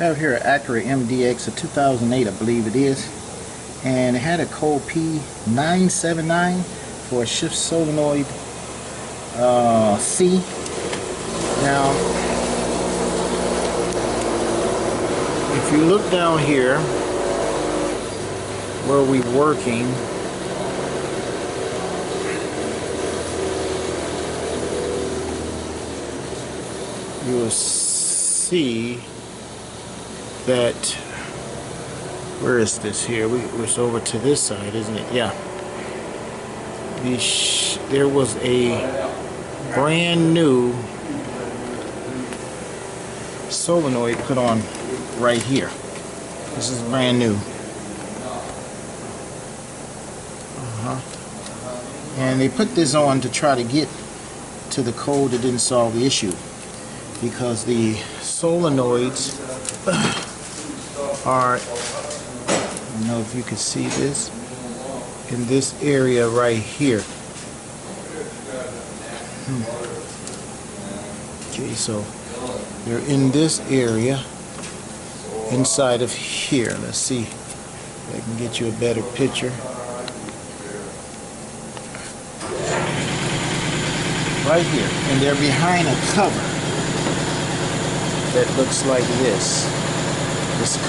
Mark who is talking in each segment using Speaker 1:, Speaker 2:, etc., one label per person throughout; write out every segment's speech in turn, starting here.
Speaker 1: have here an Acura Mdx, a 2008 I believe it is, and it had a code P979 for a shift solenoid C. Now if you look down here where we're working, you will see that, where is this here? It's over to this side, isn't it? Yeah. There was a brand new solenoid put on right here. This is brand new. And they put this on to try to get to the code that didn't solve the issue, because the solenoids are, I don't know if you can see this, in this area right here. Okay, so they're in this area inside of here. Let's see if I can get you a better picture. Right here, and they're behind a cover that looks like this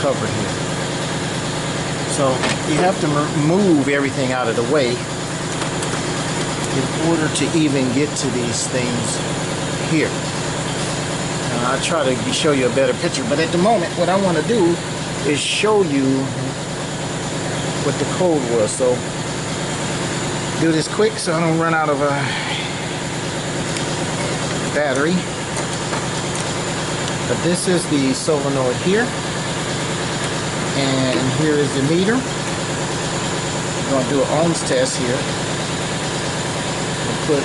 Speaker 1: cover here. So you have to move everything out of the way in order to even get to these things here. I'll try to show you a better picture, but at the moment what I want to do is show you what the code was. So do this quick so I don't run out of battery. But this is the solenoid here, and here is the meter. I'm going to do an ohms test here. I'll put a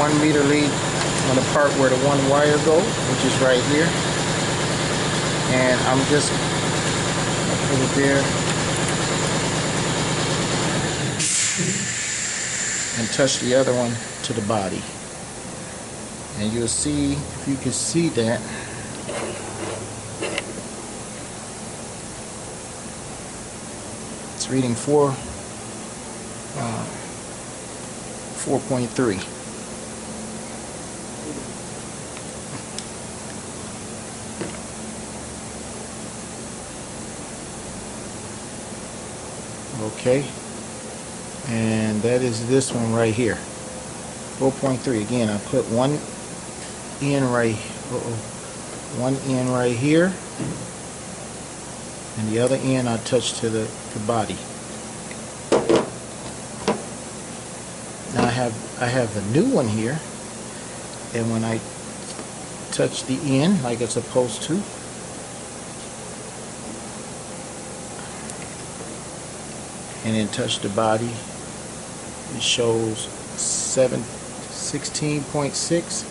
Speaker 1: 1 meter lead on the part where the one wire goes, which is right here, and I'm just going to put it there and touch the other one to the body. And you'll see, if you can see that, it's reading 4.3. Okay, and that is this one right here, 4.3. Again, I put one end right here, and the other end I touch to the body. Now I have the new one here, and when I touch the end like it's supposed to, and then touch the body, it shows 16.6.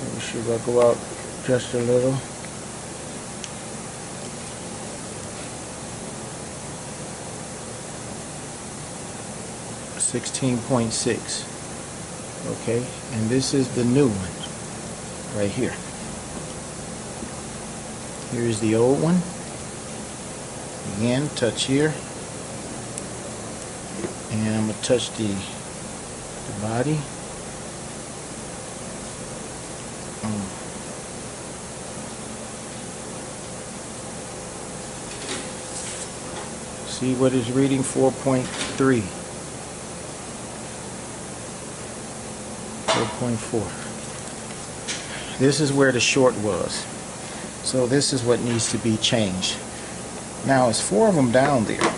Speaker 1: Let me see if I go out just a little. $16.6. Okay, and this is the new one right here. Here's the old one. Again, touch here, and I'm gonna touch the body. See what is reading? 4.3. 4.4. This is where the short was. So this is what needs to be changed. Now it's 4 of them down there,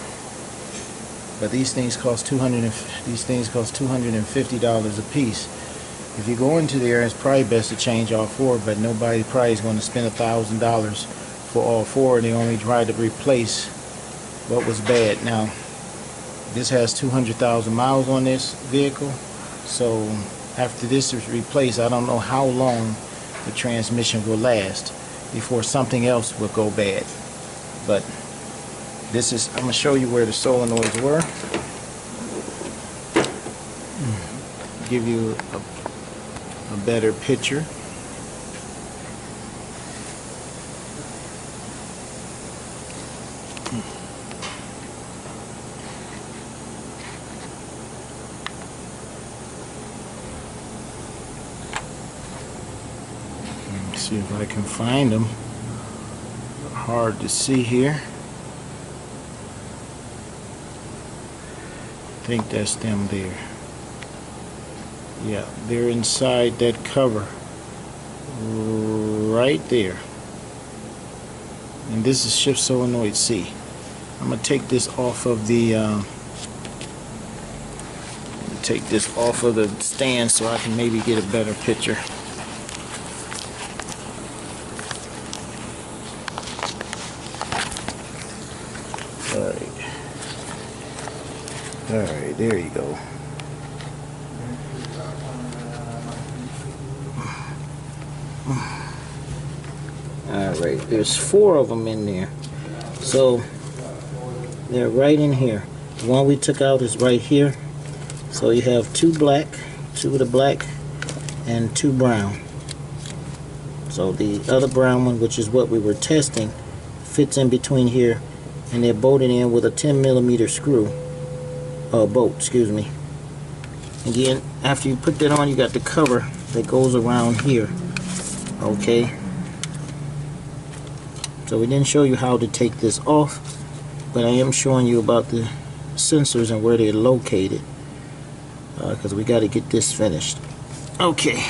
Speaker 1: but these things cost $250 a piece. If you go into there, it's probably best to change all 4, but nobody probably is going to spend $1,000 for all 4. They only try to replace what was bad. Now this has 200,000 miles on this vehicle, so after this is replaced, I don't know how long the transmission will last before something else will go bad. But this is, I'm going to show you where the solenoids were, give you a better picture. See if I can find them. Hard to see here. I think that's them there. Yeah, they're inside that cover right there. And this is shift solenoid C. I'm gonna take this off of the stand so I can maybe get a better picture. Alright, there you go. Alright, there's 4 of them in there. So they're right in here. The one we took out is right here. So you have 2 black, 2 of the black, and 2 brown. So the other brown one, which is what we were testing, fits in between here, and they're bolted in with a 10mm screw. Bolt, excuse me. Again, after you put that on, you got the cover that goes around here. Okay. So we didn't show you how to take this off, but I am showing you about the sensors and where they're located, because we got to get this finished. Okay.